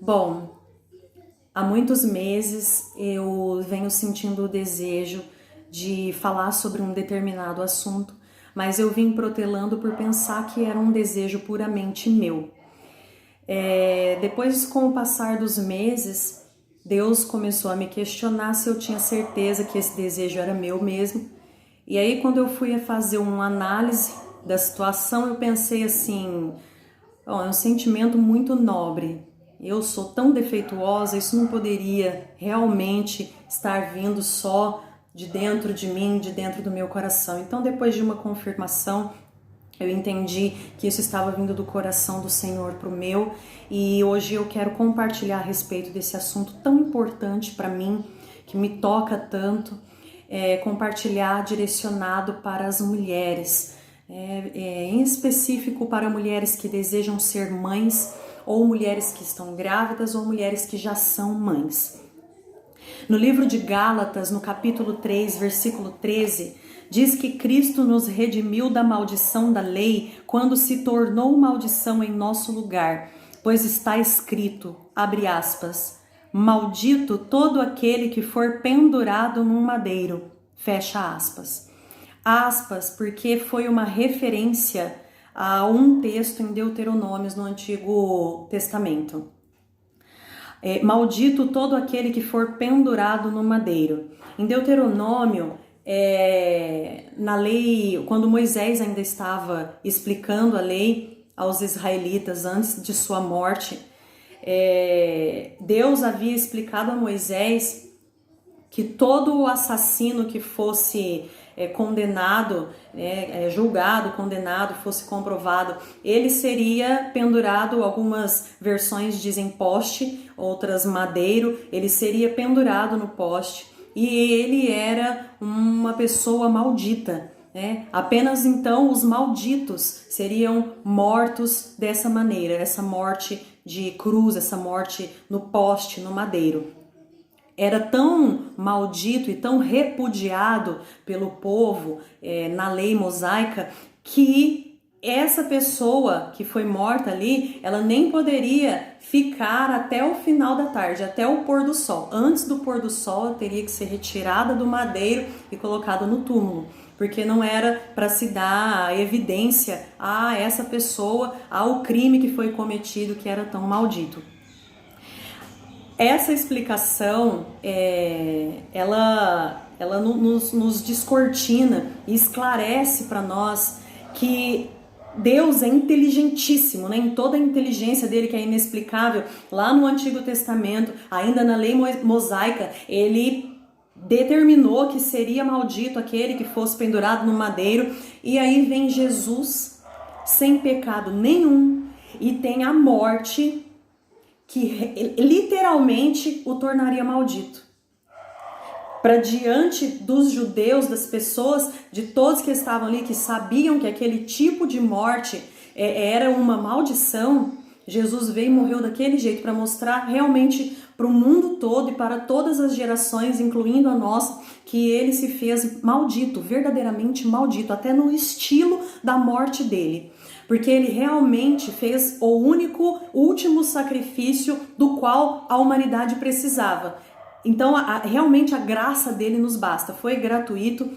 Bom, há muitos meses eu venho sentindo o desejo de falar sobre um determinado assunto, mas eu vim protelando por pensar que era um desejo puramente meu. Depois, com o passar dos meses, Deus começou a me questionar se eu tinha certeza que esse desejo era meu mesmo. E aí, quando eu fui fazer uma análise da situação, eu pensei assim: é um sentimento muito nobre. Eu sou tão defeituosa, isso não poderia realmente estar vindo só de dentro de mim, de dentro do meu coração. Então, depois de uma confirmação, eu entendi que isso estava vindo do coração do Senhor para o meu, e hoje eu quero compartilhar a respeito desse assunto tão importante para mim, que me toca tanto, compartilhar direcionado para as mulheres, em específico para mulheres que desejam ser mães, ou mulheres que estão grávidas, ou mulheres que já são mães. No livro de Gálatas, no capítulo 3, versículo 13, diz que Cristo nos redimiu da maldição da lei quando se tornou maldição em nosso lugar, pois está escrito, abre aspas, maldito todo aquele que for pendurado num madeiro, fecha aspas. Aspas, porque foi uma referência a um texto em Deuteronômios no Antigo Testamento. Maldito todo aquele que for pendurado no madeiro. Em Deuteronômio, na lei, quando Moisés ainda estava explicando a lei aos israelitas antes de sua morte, Deus havia explicado a Moisés que todo o assassino que fosse condenado, julgado, condenado, fosse comprovado, ele seria pendurado, algumas versões dizem poste, outras madeiro, ele seria pendurado no poste e ele era uma pessoa maldita. Apenas então os malditos seriam mortos dessa maneira, essa morte de cruz, essa morte no poste, no madeiro. Era tão maldito e tão repudiado pelo povo na lei mosaica que essa pessoa que foi morta ali, ela nem poderia ficar até o final da tarde, até o pôr do sol. Antes do pôr do sol, ela teria que ser retirada do madeiro e colocada no túmulo, porque não era para se dar evidência a essa pessoa, ao crime que foi cometido, que era tão maldito. Essa explicação, ela nos descortina e esclarece para nós que Deus é inteligentíssimo, né? Em toda a inteligência dele, que é inexplicável. Lá no Antigo Testamento, ainda na lei mosaica, ele determinou que seria maldito aquele que fosse pendurado no madeiro. E aí vem Jesus, sem pecado nenhum, e tem a morte que literalmente o tornaria maldito. Para diante dos judeus, das pessoas, de todos que estavam ali, que sabiam que aquele tipo de morte era uma maldição, Jesus veio e morreu daquele jeito para mostrar realmente para o mundo todo e para todas as gerações, incluindo a nossa, que ele se fez maldito, verdadeiramente maldito, até no estilo da morte dele. Porque ele realmente fez o último sacrifício do qual a humanidade precisava. Então, realmente a graça dele nos basta. Foi gratuito,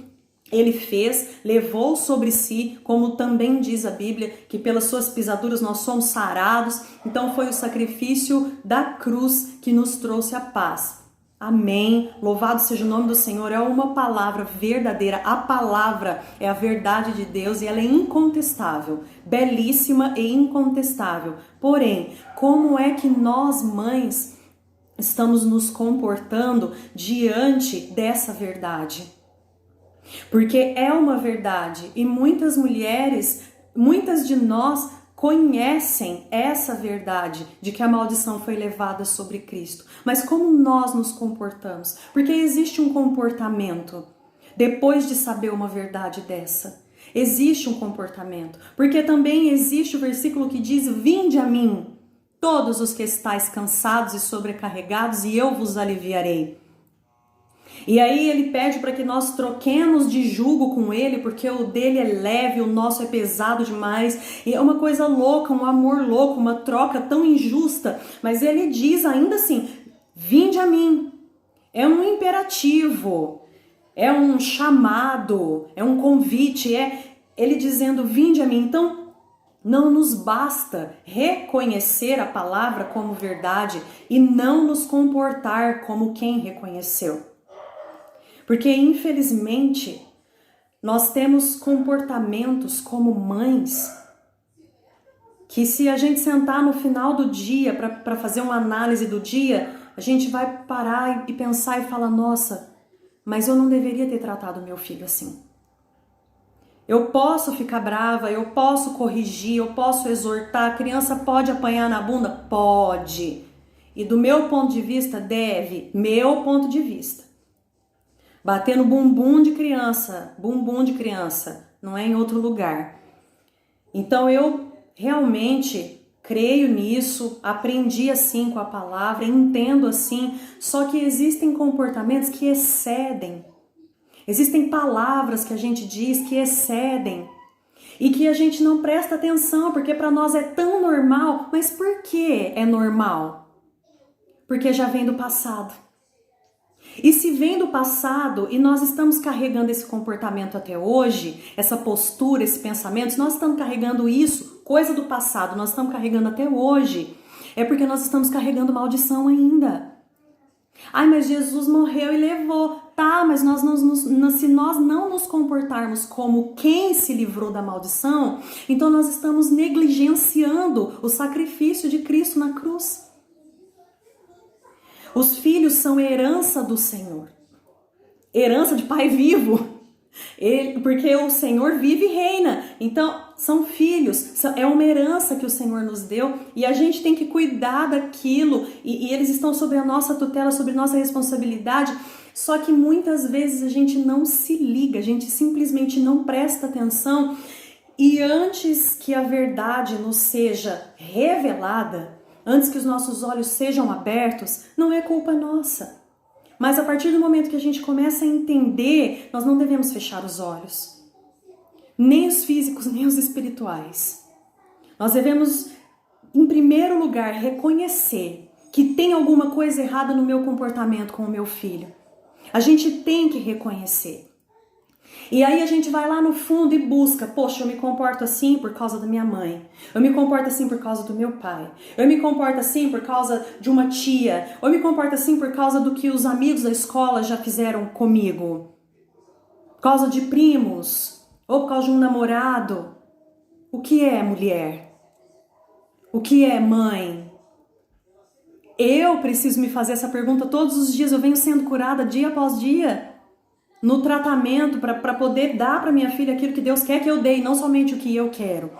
ele fez, levou sobre si, como também diz a Bíblia, que pelas suas pisaduras nós somos sarados. Então, foi o sacrifício da cruz que nos trouxe a paz. Amém. Louvado seja o nome do Senhor. É uma palavra verdadeira. A palavra é a verdade de Deus e ela é incontestável, belíssima e incontestável. Porém, como é que nós, mães, estamos nos comportando diante dessa verdade? Porque é uma verdade e muitas mulheres, muitas de nós conhecem essa verdade de que a maldição foi levada sobre Cristo. Mas como nós nos comportamos? Porque existe um comportamento depois de saber uma verdade dessa. Existe um comportamento. Porque também existe o versículo que diz: vinde a mim, todos os que estáis cansados e sobrecarregados, e eu vos aliviarei. E aí ele pede para que nós troquemos de jugo com ele, porque o dele é leve, o nosso é pesado demais. E é uma coisa louca, um amor louco, uma troca tão injusta. Mas ele diz ainda assim: vinde a mim. É um imperativo, é um chamado, é um convite, é ele dizendo: vinde a mim. Então, não nos basta reconhecer a palavra como verdade e não nos comportar como quem reconheceu. Porque, infelizmente, nós temos comportamentos como mães que, se a gente sentar no final do dia para fazer uma análise do dia, a gente vai parar e pensar e falar: nossa, mas eu não deveria ter tratado meu filho assim. Eu posso ficar brava, eu posso corrigir, eu posso exortar. A criança pode apanhar na bunda? Pode. E do meu ponto de vista, deve. Meu ponto de vista. Bater no bumbum de criança, não é em outro lugar. Então eu realmente creio nisso, aprendi assim com a palavra, entendo assim, só que existem comportamentos que excedem. Existem palavras que a gente diz que excedem e que a gente não presta atenção, porque para nós é tão normal. Mas por que é normal? Porque já vem do passado. E se vem do passado e nós estamos carregando esse comportamento até hoje, essa postura, esse pensamento, se nós estamos carregando isso, coisa do passado, nós estamos carregando até hoje, é porque nós estamos carregando maldição ainda. Ai, mas Jesus morreu e levou. Tá, mas se nós não nos comportarmos como quem se livrou da maldição, então nós estamos negligenciando o sacrifício de Cristo na cruz. Os filhos são herança do Senhor. Herança de Pai vivo. Porque o Senhor vive e reina. Então, são filhos. É uma herança que o Senhor nos deu. E a gente tem que cuidar daquilo. E eles estão sob a nossa tutela, sob a nossa responsabilidade. Só que muitas vezes a gente não se liga. A gente simplesmente não presta atenção. E antes que a verdade nos seja revelada, antes que os nossos olhos sejam abertos, não é culpa nossa. Mas a partir do momento que a gente começa a entender, nós não devemos fechar os olhos. Nem os físicos, nem os espirituais. Nós devemos, em primeiro lugar, reconhecer que tem alguma coisa errada no meu comportamento com o meu filho. A gente tem que reconhecer. E aí a gente vai lá no fundo e busca: poxa, eu me comporto assim por causa da minha mãe, eu me comporto assim por causa do meu pai, eu me comporto assim por causa de uma tia, ou eu me comporto assim por causa do que os amigos da escola já fizeram comigo, por causa de primos, ou por causa de um namorado. O que é mulher? O que é mãe? Eu preciso me fazer essa pergunta todos os dias. Eu venho sendo curada dia após dia no tratamento para poder dar para minha filha aquilo que Deus quer que eu dê, e não somente o que eu quero.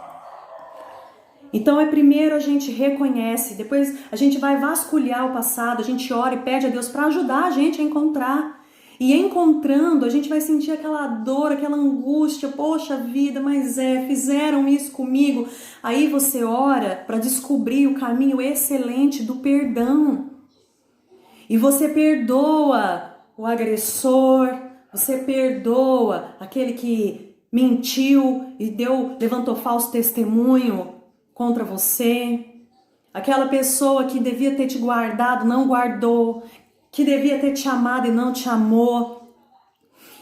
Então primeiro a gente reconhece, depois a gente vai vasculhar o passado, a gente ora e pede a Deus para ajudar a gente a encontrar. E encontrando, a gente vai sentir aquela dor, aquela angústia: poxa vida, mas fizeram isso comigo. Aí você ora para descobrir o caminho excelente do perdão. E você perdoa o agressor, você perdoa aquele que mentiu e levantou falso testemunho contra você. Aquela pessoa que devia ter te guardado, não guardou. Que devia ter te amado e não te amou.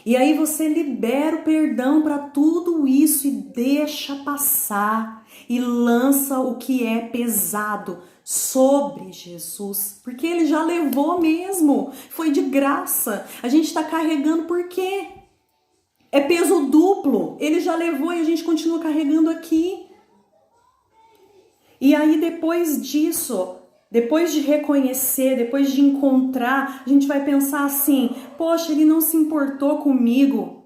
E aí você libera o perdão para tudo isso e deixa passar. E lança o que é pesado sobre Jesus, porque ele já levou mesmo, foi de graça. A gente está carregando por quê? É peso duplo, ele já levou e a gente continua carregando aqui. E aí depois disso, depois de reconhecer, depois de encontrar, a gente vai pensar assim: poxa, ele não se importou comigo.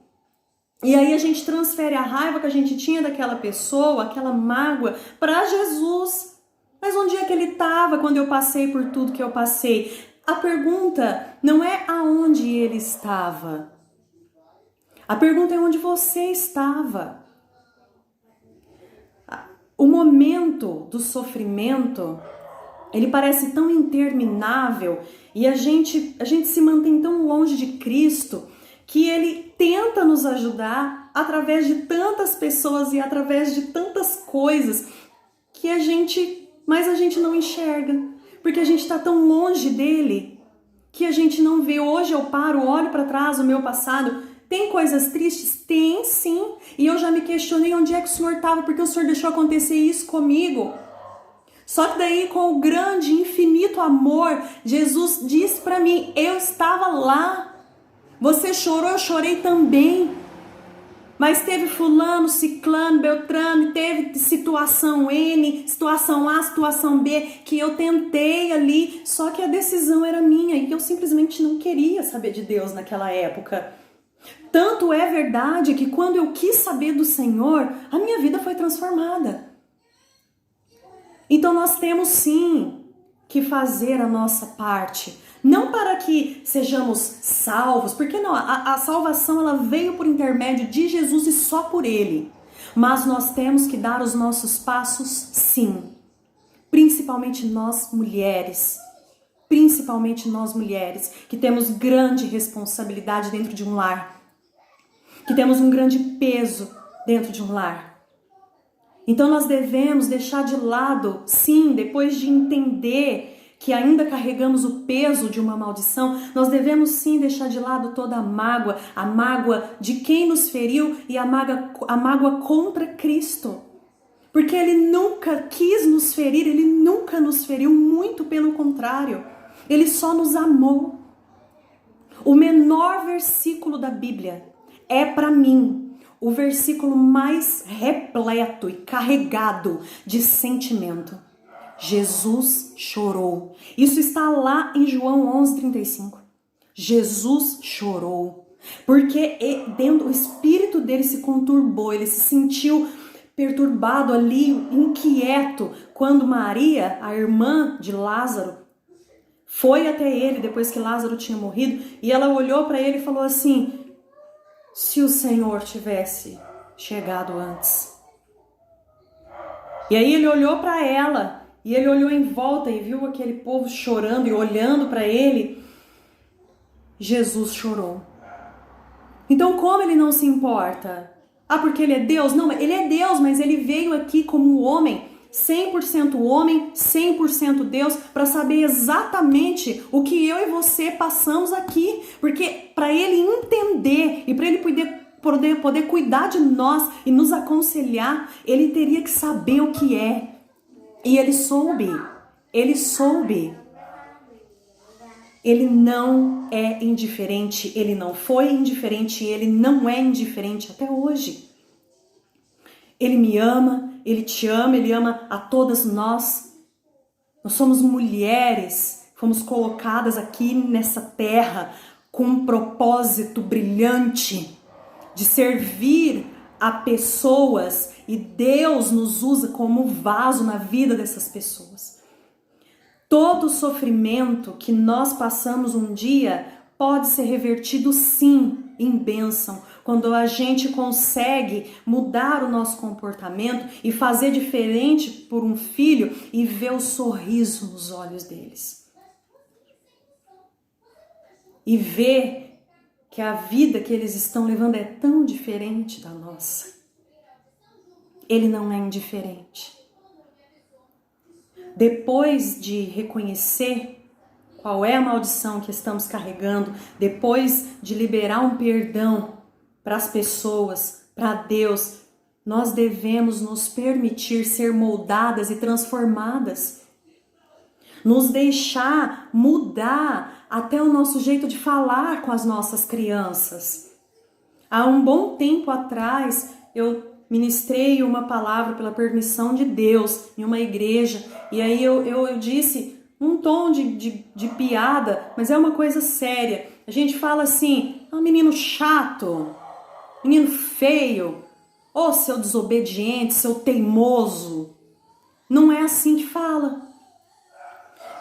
E aí a gente transfere a raiva que a gente tinha daquela pessoa, aquela mágoa, para Jesus. Mas onde é que ele estava quando eu passei por tudo que eu passei? A pergunta não é aonde ele estava. A pergunta é onde você estava. O momento do sofrimento ele parece tão interminável e a gente se mantém tão longe de Cristo que ele tenta nos ajudar através de tantas pessoas e através de tantas coisas que mas a gente não enxerga, porque a gente está tão longe dele que a gente não vê. Hoje eu paro, olho para trás, o meu passado, tem coisas tristes? Tem, sim. E eu já me questionei onde é que o Senhor estava, porque o Senhor deixou acontecer isso comigo. Só que daí, com o grande, infinito amor, Jesus disse para mim, eu estava lá. Você chorou, eu chorei também. Mas teve fulano, ciclano, beltrano, teve situação N, situação A, situação B, que eu tentei ali, só que a decisão era minha e eu simplesmente não queria saber de Deus naquela época. Tanto é verdade que quando eu quis saber do Senhor, a minha vida foi transformada. Então nós temos sim que fazer a nossa parte. Não para que sejamos salvos, porque não, a salvação ela veio por intermédio de Jesus e só por Ele. Mas nós temos que dar os nossos passos sim. Principalmente nós mulheres. Principalmente nós mulheres, que temos grande responsabilidade dentro de um lar. Que temos um grande peso dentro de um lar. Então nós devemos deixar de lado, sim, depois de entender que ainda carregamos o peso de uma maldição, nós devemos sim deixar de lado toda a mágoa de quem nos feriu e a mágoa contra Cristo. Porque Ele nunca quis nos ferir, Ele nunca nos feriu, muito pelo contrário. Ele só nos amou. O menor versículo da Bíblia é para mim o versículo mais repleto e carregado de sentimento. Jesus chorou. Isso está lá em João 11:35. Jesus chorou. Porque dentro, o espírito dele se conturbou, ele se sentiu perturbado ali, inquieto, quando Maria, a irmã de Lázaro, foi até ele depois que Lázaro tinha morrido e ela olhou para ele e falou assim: se o Senhor tivesse chegado antes. E aí ele olhou para ela e ele olhou em volta e viu aquele povo chorando e olhando para ele. Jesus chorou. Então como ele não se importa? Ah, porque ele é Deus? Não, ele é Deus, mas ele veio aqui como homem, 100% homem, 100% Deus, para saber exatamente o que eu e você passamos aqui. Porque para ele entender e para ele poder cuidar de nós e nos aconselhar, ele teria que saber o que é. E ele soube. Ele não é indiferente, ele não foi indiferente, ele não é indiferente até hoje. Ele me ama, ele te ama, ele ama a todas nós. Nós somos mulheres, fomos colocadas aqui nessa terra com um propósito brilhante de servir a pessoas e Deus nos usa como vaso na vida dessas pessoas. Todo sofrimento que nós passamos um dia pode ser revertido sim em bênção, quando a gente consegue mudar o nosso comportamento e fazer diferente por um filho e ver o sorriso nos olhos deles. E ver que a vida que eles estão levando é tão diferente da nossa. Ele não é indiferente. Depois de reconhecer qual é a maldição que estamos carregando, depois de liberar um perdão para as pessoas, para Deus, nós devemos nos permitir ser moldadas e transformadas. Nos deixar mudar até o nosso jeito de falar com as nossas crianças. Há um bom tempo atrás, eu ministrei uma palavra pela permissão de Deus em uma igreja, e aí eu disse um tom de piada, mas é uma coisa séria. A gente fala assim: é um menino chato, menino feio, ô seu desobediente, seu teimoso. Não é assim que fala.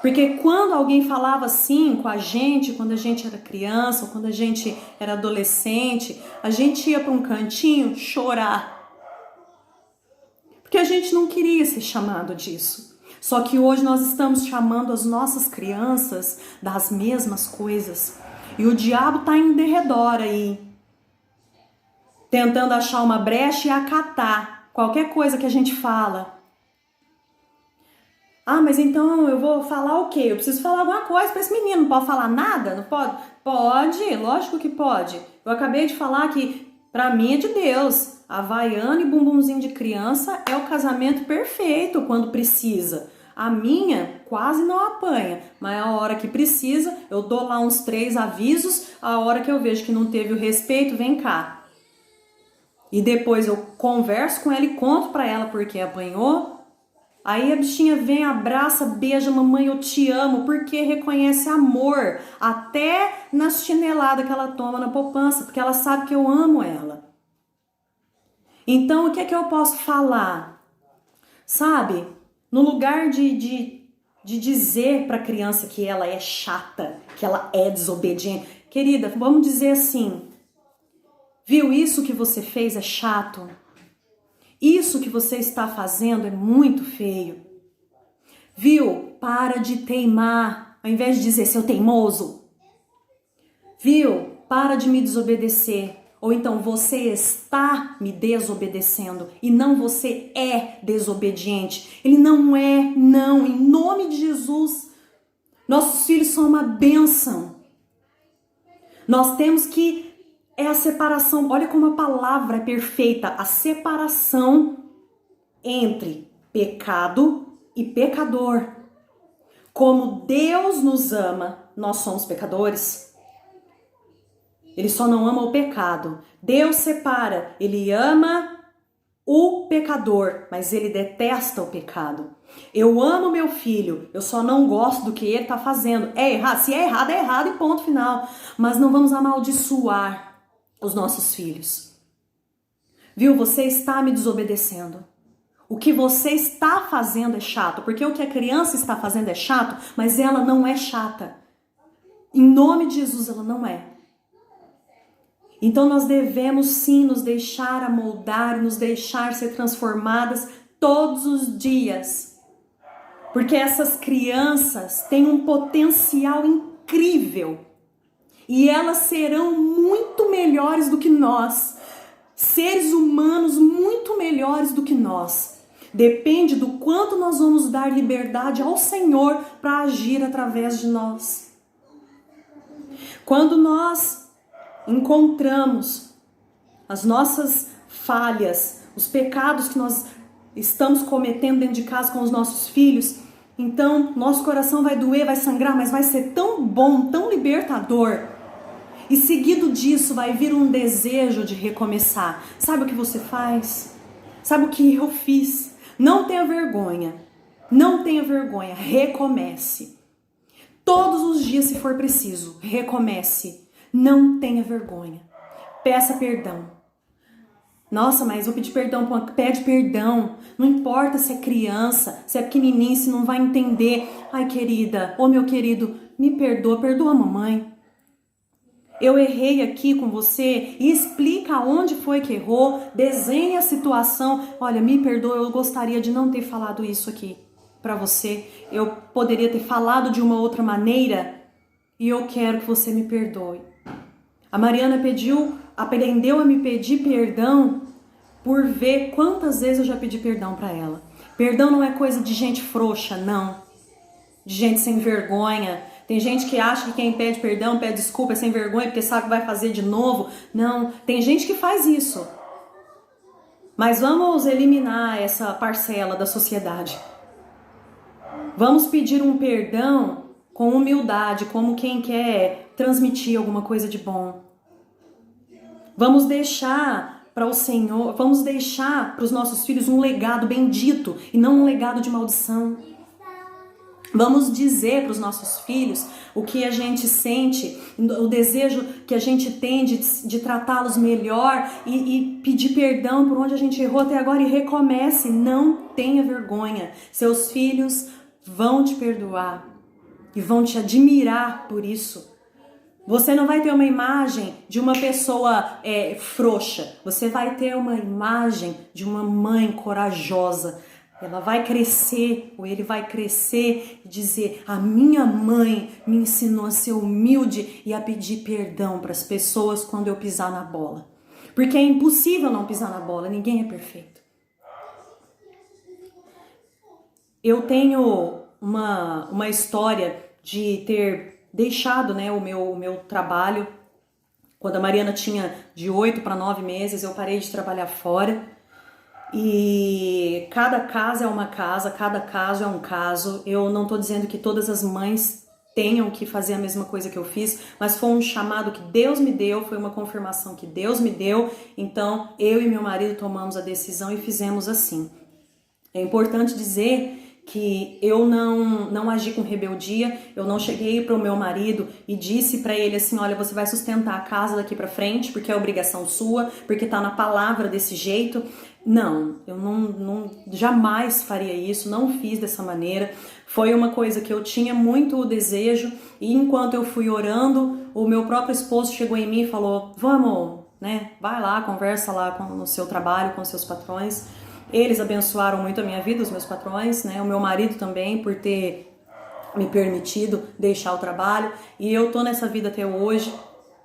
Porque quando alguém falava assim com a gente, quando a gente era criança ou quando a gente era adolescente, a gente ia para um cantinho chorar. Porque a gente não queria ser chamado disso. Só que hoje nós estamos chamando as nossas crianças das mesmas coisas. E o diabo está em derredor aí, tentando achar uma brecha e acatar qualquer coisa que a gente fala. Ah, mas então eu vou falar o quê? Eu preciso falar alguma coisa para esse menino. Não pode falar nada? Não pode? Pode, lógico que pode. Eu acabei de falar que pra mim é de Deus. Havaiana e bumbumzinho de criança é o casamento perfeito quando precisa. A minha quase não apanha, mas a hora que precisa, eu dou lá uns 3 avisos, a hora que eu vejo que não teve o respeito, vem cá. E depois eu converso com ela e conto pra ela porque apanhou. Aí a bichinha vem, abraça, beija, mamãe, eu te amo, porque reconhece amor, até nas chineladas que ela toma na poupança, porque ela sabe que eu amo ela. Então, o que é que eu posso falar? Sabe, no lugar de dizer para a criança que ela é chata, que ela é desobediente, querida, vamos dizer assim, viu, isso que você fez é chato? Isso que você está fazendo é muito feio. Viu? Para de teimar, ao invés de dizer seu teimoso. Viu? Para de me desobedecer. Ou então você está me desobedecendo e não você é desobediente. Ele não é, não. Em nome de Jesus, nossos filhos são uma bênção. Nós temos que... É a separação, olha como a palavra é perfeita, a separação entre pecado e pecador. Como Deus nos ama, nós somos pecadores. Ele só não ama o pecado. Deus separa, ele ama o pecador, mas ele detesta o pecado. Eu amo meu filho, eu só não gosto do que ele está fazendo. É errado, se é errado e ponto final. Mas não vamos amaldiçoar os nossos filhos. Viu? Você está me desobedecendo. O que você está fazendo é chato, porque o que a criança está fazendo é chato, mas ela não é chata. Em nome de Jesus, ela não é. Então nós devemos sim nos deixar amoldar, nos deixar ser transformadas todos os dias. Porque essas crianças têm um potencial incrível. E elas serão muito melhores do que nós. Seres humanos muito melhores do que nós. Depende do quanto nós vamos dar liberdade ao Senhor para agir através de nós. Quando nós encontramos as nossas falhas, os pecados que nós estamos cometendo dentro de casa com os nossos filhos, então nosso coração vai doer, vai sangrar, mas vai ser tão bom, tão libertador. E seguido disso vai vir um desejo de recomeçar. Sabe o que você faz? Sabe o que eu fiz? Não tenha vergonha. Não tenha vergonha. Recomece. Todos os dias, se for preciso, recomece. Não tenha vergonha. Peça perdão. Nossa, mas vou pedir perdão. Pede perdão. Não importa se é criança, se é pequenininho, se não vai entender. Ai, querida, ô meu querido, me perdoa, perdoa a mamãe. Eu errei aqui com você e explica onde foi que errou, desenha a situação. Olha, me perdoa, eu gostaria de não ter falado isso aqui para você. Eu poderia ter falado de uma outra maneira e eu quero que você me perdoe. A Mariana aprendeu a me pedir perdão por ver quantas vezes eu já pedi perdão para ela. Perdão não é coisa de gente frouxa, não. De gente sem vergonha. Tem gente que acha que quem pede perdão, pede desculpa, é sem vergonha porque sabe que vai fazer de novo. Não, tem gente que faz isso. Mas vamos eliminar essa parcela da sociedade. Vamos pedir um perdão com humildade, como quem quer transmitir alguma coisa de bom. Vamos deixar para o Senhor, vamos deixar para os nossos filhos um legado bendito e não um legado de maldição. Vamos dizer para os nossos filhos o que a gente sente, o desejo que a gente tem de tratá-los melhor e pedir perdão por onde a gente errou até agora e recomece. Não tenha vergonha. Seus filhos vão te perdoar e vão te admirar por isso. Você não vai ter uma imagem de uma pessoa frouxa. Você vai ter uma imagem de uma mãe corajosa, ela vai crescer, ou ele vai crescer e dizer: a minha mãe me ensinou a ser humilde e a pedir perdão para as pessoas quando eu pisar na bola. Porque é impossível não pisar na bola, ninguém é perfeito. Eu tenho uma história de ter deixado, né, o meu trabalho. Quando a Mariana tinha de 8 para 9 meses, eu parei de trabalhar fora. E cada casa é uma casa, cada caso é um caso. Eu não estou dizendo que todas as mães tenham que fazer a mesma coisa que eu fiz, mas foi um chamado que Deus me deu, foi uma confirmação que Deus me deu. Então eu e meu marido tomamos a decisão e fizemos assim. É importante dizer que eu não agi com rebeldia, eu não cheguei para o meu marido e disse para ele assim: olha, você vai sustentar a casa daqui para frente porque é obrigação sua, porque tá na palavra desse jeito. Não, eu não jamais faria isso, não fiz dessa maneira. Foi uma coisa que eu tinha muito desejo, e enquanto eu fui orando, o meu próprio esposo chegou em mim e falou: vamos, né, vai lá, conversa lá no seu trabalho, com seus patrões. Eles abençoaram muito a minha vida, os meus patrões, né? O meu marido também, por ter me permitido deixar o trabalho. E eu tô nessa vida até hoje,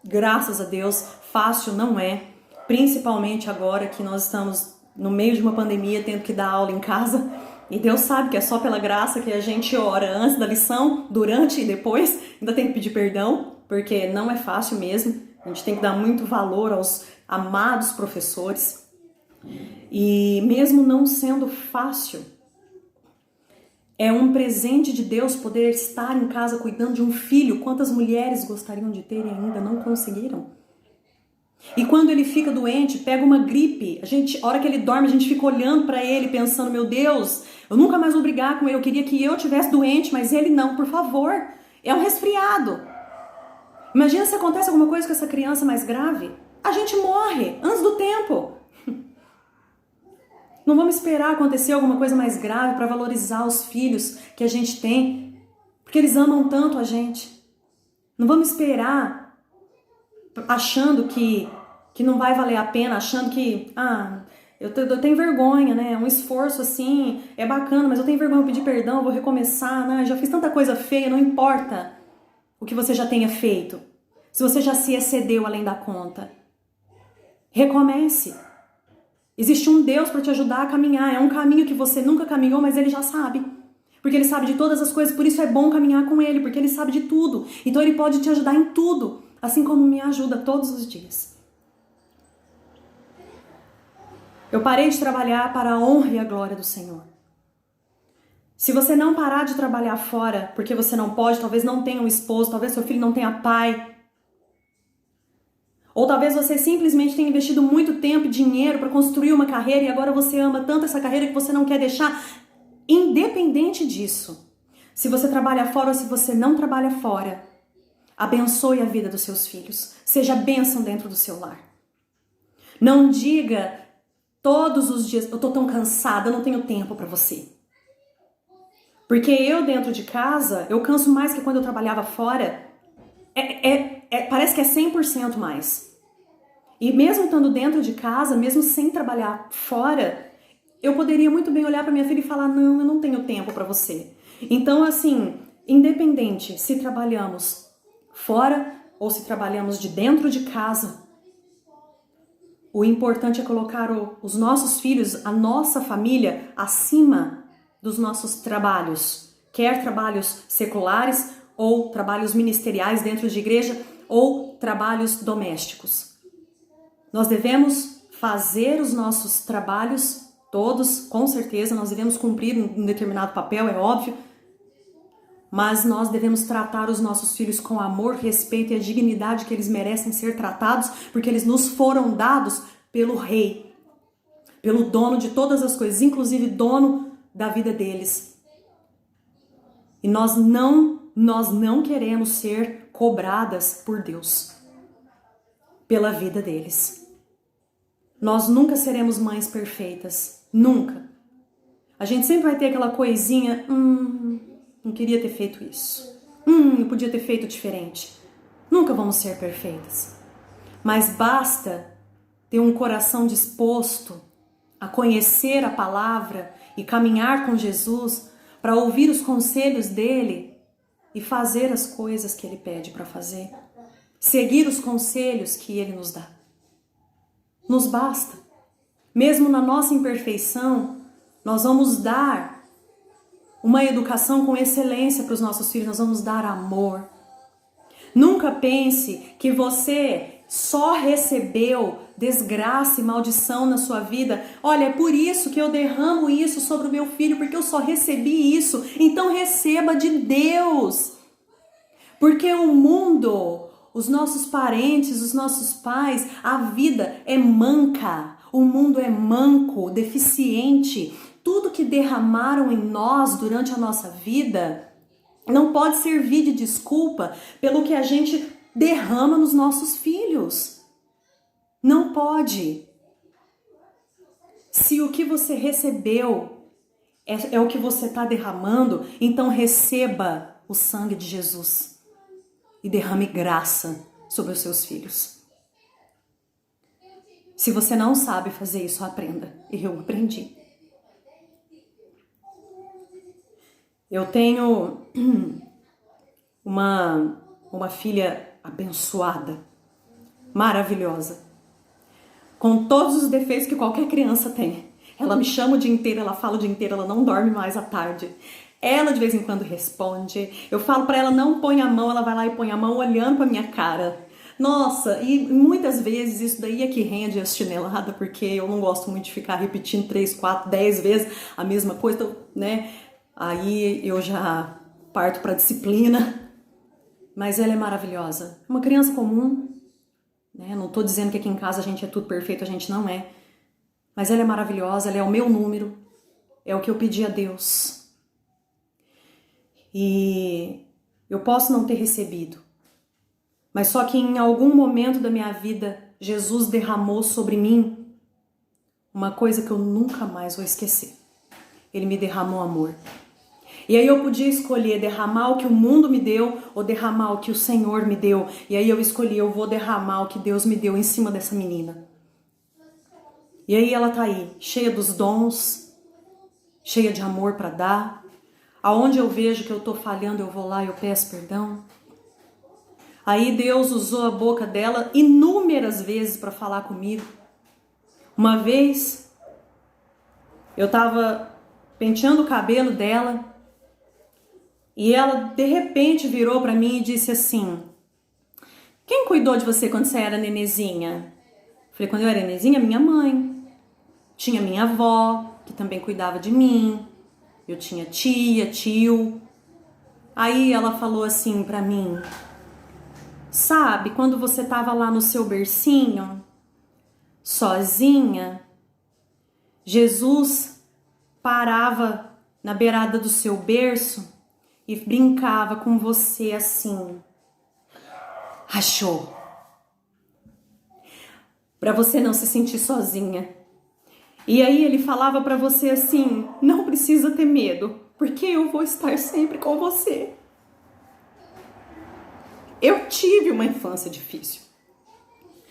graças a Deus. Fácil não é, principalmente agora que nós estamos no meio de uma pandemia, tendo que dar aula em casa. E Deus sabe que é só pela graça que a gente ora antes da lição, durante e depois. Ainda tem que pedir perdão, porque não é fácil mesmo. A gente tem que dar muito valor aos amados professores. E mesmo não sendo fácil, é um presente de Deus poder estar em casa cuidando de um filho. Quantas mulheres gostariam de ter e ainda não conseguiram? E quando ele fica doente, pega uma gripe, a hora que ele dorme, a gente fica olhando para ele pensando: meu Deus, eu nunca mais vou brigar com ele, eu queria que eu tivesse doente, mas ele não, por favor, é um resfriado. Imagina se acontece alguma coisa com essa criança mais grave, a gente morre antes do tempo. Não vamos esperar acontecer alguma coisa mais grave para valorizar os filhos que a gente tem, porque eles amam tanto a gente. Não vamos esperar achando que não vai valer a pena, achando que eu tenho vergonha, né? É um esforço assim, é bacana, mas eu tenho vergonha de pedir perdão, eu vou recomeçar, né? Já fiz tanta coisa feia, não importa o que você já tenha feito. Se você já se excedeu além da conta, recomece. Existe um Deus para te ajudar a caminhar. É um caminho que você nunca caminhou, mas Ele já sabe. Porque Ele sabe de todas as coisas, por isso é bom caminhar com Ele, porque Ele sabe de tudo. Então Ele pode te ajudar em tudo, assim como me ajuda todos os dias. Eu parei de trabalhar para a honra e a glória do Senhor. Se você não parar de trabalhar fora, porque você não pode, talvez não tenha um esposo, talvez seu filho não tenha pai, ou talvez você simplesmente tenha investido muito tempo e dinheiro para construir uma carreira e agora você ama tanto essa carreira que você não quer deixar. Independente disso, se você trabalha fora ou se você não trabalha fora, abençoe a vida dos seus filhos. Seja bênção dentro do seu lar. Não diga todos os dias: eu tô tão cansada, eu não tenho tempo para você. Porque eu dentro de casa, eu canso mais que quando eu trabalhava fora. Parece que é 100% mais. E mesmo estando dentro de casa, mesmo sem trabalhar fora, eu poderia muito bem olhar para minha filha e falar: não, eu não tenho tempo para você. Então, assim, independente se trabalhamos fora ou se trabalhamos de dentro de casa, o importante é colocar os nossos filhos, a nossa família, acima dos nossos trabalhos. Quer trabalhos seculares ou trabalhos ministeriais dentro de igreja, ou trabalhos domésticos. Nós devemos fazer os nossos trabalhos, todos, com certeza, nós devemos cumprir um determinado papel, é óbvio, mas nós devemos tratar os nossos filhos com amor, respeito e a dignidade que eles merecem ser tratados, porque eles nos foram dados pelo Rei, pelo dono de todas as coisas, inclusive dono da vida deles. E nós não queremos ser cobradas por Deus pela vida deles. Nós nunca seremos mães perfeitas, nunca. A gente sempre vai ter aquela coisinha: não queria ter feito isso, eu podia ter feito diferente. Nunca vamos ser perfeitas, mas basta ter um coração disposto a conhecer a palavra e caminhar com Jesus para ouvir os conselhos dele e fazer as coisas que ele pede para fazer. Seguir os conselhos que ele nos dá. Nos basta. Mesmo na nossa imperfeição, nós vamos dar uma educação com excelência para os nossos filhos, nós vamos dar amor. Nunca pense que você só recebeu desgraça e maldição na sua vida. Olha, é por isso que eu derramo isso sobre o meu filho, porque eu só recebi isso. Então receba de Deus. Porque o mundo, os nossos parentes, os nossos pais, a vida é manca. O mundo é manco, deficiente. Tudo que derramaram em nós durante a nossa vida não pode servir de desculpa pelo que a gente derrama nos nossos filhos. Não pode. Se o que você recebeu é o que você está derramando, então receba o sangue de Jesus e derrame graça sobre os seus filhos. Se você não sabe fazer isso, aprenda. E eu aprendi. Eu tenho uma filha abençoada, maravilhosa, com todos os defeitos que qualquer criança tem. Ela me chama o dia inteiro, ela fala o dia inteiro, ela não dorme mais à tarde. Ela de vez em quando responde. Eu falo pra ela, não põe a mão, ela vai lá e põe a mão olhando pra minha cara. Nossa, e muitas vezes isso daí é que rende a chinelada, porque eu não gosto muito de ficar repetindo 3, 4, 10 vezes a mesma coisa, então, né? Aí eu já parto pra disciplina. Mas ela é maravilhosa. Uma criança comum, né? Não tô dizendo que aqui em casa a gente é tudo perfeito, a gente não é. Mas ela é maravilhosa, ela é o meu número. É o que eu pedi a Deus. E eu posso não ter recebido. Mas só que em algum momento da minha vida, Jesus derramou sobre mim uma coisa que eu nunca mais vou esquecer. Ele me derramou amor. E aí eu podia escolher derramar o que o mundo me deu ou derramar o que o Senhor me deu. E aí eu escolhi, eu vou derramar o que Deus me deu em cima dessa menina. E aí ela tá aí, cheia dos dons, cheia de amor para dar. Aonde eu vejo que eu tô falhando, eu vou lá e eu peço perdão. Aí Deus usou a boca dela inúmeras vezes para falar comigo. Uma vez, eu tava penteando o cabelo dela e ela de repente virou para mim e disse assim: quem cuidou de você quando você era nenezinha? Falei, quando eu era nenezinha, minha mãe. Tinha minha avó, que também cuidava de mim. Eu tinha tia, tio. Aí ela falou assim pra mim: sabe, quando você tava lá no seu bercinho, sozinha, Jesus parava na beirada do seu berço e brincava com você assim. Achou? Pra você não se sentir sozinha. E aí ele falava pra você assim: não precisa ter medo, porque eu vou estar sempre com você. Eu tive uma infância difícil.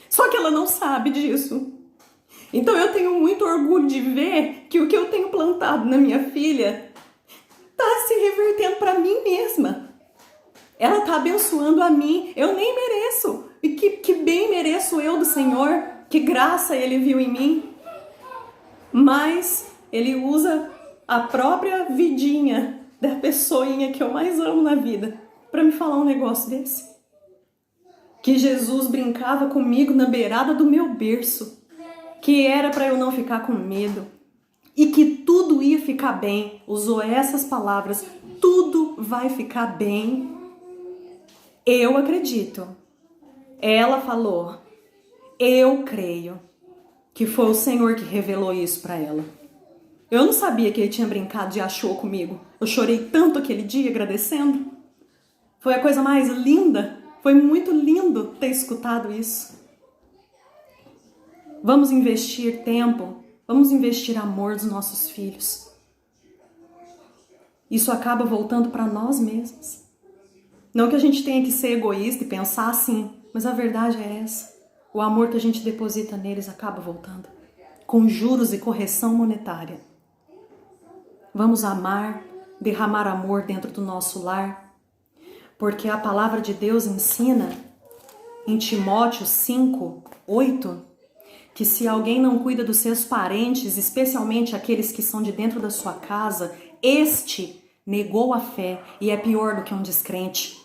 Só que ela não sabe disso. Então eu tenho muito orgulho de ver que o que eu tenho plantado na minha filha tá se revertendo pra mim mesma. Ela tá abençoando a mim. Eu nem mereço. E que bem mereço eu do Senhor. Que graça Ele viu em mim. Mas Ele usa a própria vidinha da pessoinha que eu mais amo na vida pra me falar um negócio desse. Que Jesus brincava comigo na beirada do meu berço, que era para eu não ficar com medo e que tudo ia ficar bem. Usou essas palavras: tudo vai ficar bem. Eu acredito. Ela falou: eu creio que foi o Senhor que revelou isso para ela. Eu não sabia que ele tinha brincado de achou comigo. Eu chorei tanto aquele dia agradecendo. Foi a coisa mais linda. Foi muito lindo ter escutado isso. Vamos investir tempo, vamos investir amor dos nossos filhos. Isso acaba voltando para nós mesmos. Não que a gente tenha que ser egoísta e pensar assim, mas a verdade é essa. O amor que a gente deposita neles acaba voltando, com juros e correção monetária. Vamos amar, derramar amor dentro do nosso lar, porque a palavra de Deus ensina em Timóteo 5:8, que se alguém não cuida dos seus parentes, especialmente aqueles que são de dentro da sua casa, este negou a fé e é pior do que um descrente.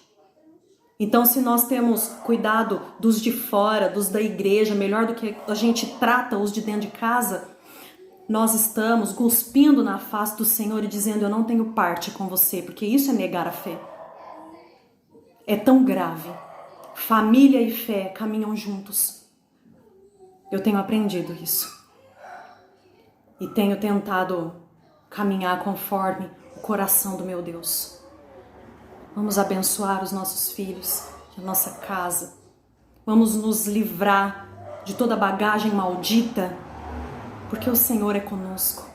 Então, se nós temos cuidado dos de fora, dos da igreja, melhor do que a gente trata os de dentro de casa, nós estamos cuspindo na face do Senhor e dizendo: eu não tenho parte com você, porque isso é negar a fé. É tão grave. Família e fé caminham juntos. Eu tenho aprendido isso. E tenho tentado caminhar conforme o coração do meu Deus. Vamos abençoar os nossos filhos, a nossa casa. Vamos nos livrar de toda bagagem maldita, porque o Senhor é conosco.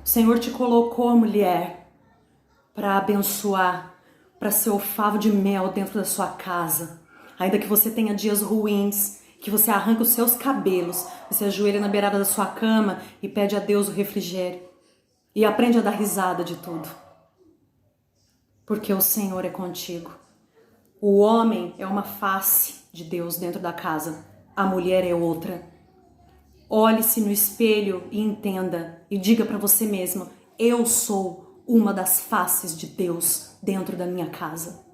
O Senhor te colocou, mulher, para abençoar, para ser o favo de mel dentro da sua casa. Ainda que você tenha dias ruins, que você arranca os seus cabelos, você ajoelha na beirada da sua cama e pede a Deus o refrigério. E aprende a dar risada de tudo. Porque o Senhor é contigo. O homem é uma face de Deus dentro da casa. A mulher é outra. Olhe-se no espelho e entenda. E diga para você mesmo: eu sou uma das faces de Deus dentro da minha casa.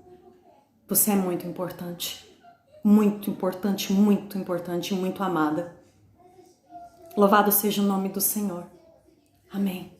Você é muito importante. Muito importante, muito importante, muito amada. Louvado seja o nome do Senhor. Amém.